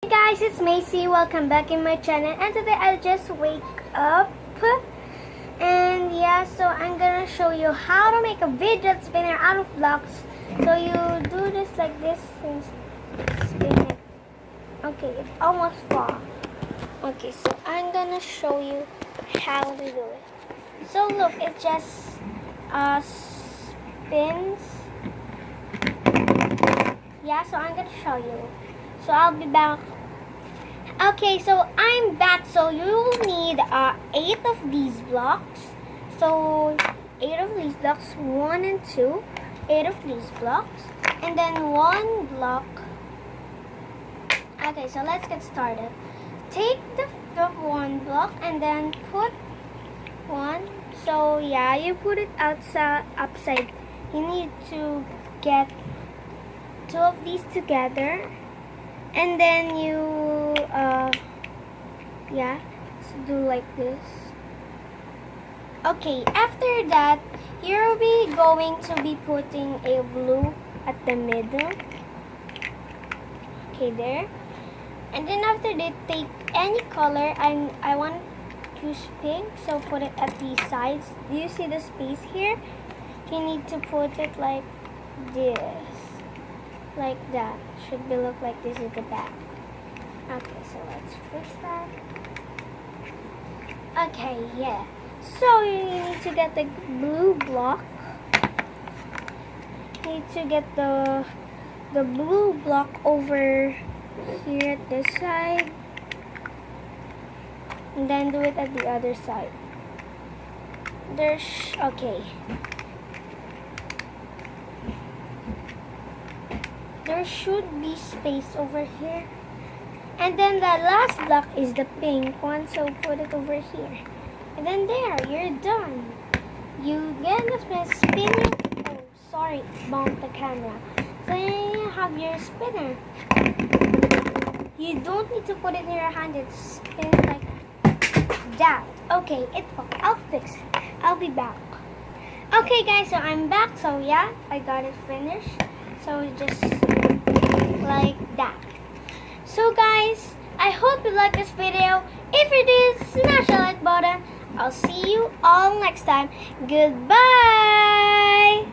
Hey guys, it's Macy. Welcome back in my channel, and today I just wake up, and yeah, so I'm gonna show you how to make a fidget spinner out of blocks. So you do this like this and spin it. Okay, it almost fall. Okay, so I'm gonna show you how to do it. So look, it just spins. Yeah, so I'm gonna show you. So I'll be back. Okay, so I'm back. So you will need 8 of these blocks. So 8 of these blocks, 1 and 2. 8 of these blocks, and then 1 block. Okay, so let's get started. Take the 1 block and then put 1. So yeah, you put it upside. You need to get 2 of these together, and then you yeah, so do like this. Okay, after that you'll be going to be putting a blue at the middle. Okay, there. And then after that, take any color. I want to use pink, so put it at the sides. Do you see the space here? You need to put it like this. Like that. Should be look like this at the back. Okay, so let's fix that. Okay, yeah. So you need to get the blue block. You need to get the blue block over here at this side. And then do it at the other side. Okay. There should be space over here. And then the last block is the pink one, so put it over here. And then there, you're done. You get the spinner. Oh, sorry, bumped the camera. So you have your spinner. You don't need to put it in your hand, it spins like that. Okay, it fell. I'll fix it. I'll be back. Okay guys, so I'm back. So yeah, I got it finished. So just like that. So guys, I hope you like this video. If you did, smash the like button. I'll see you all next time. Goodbye.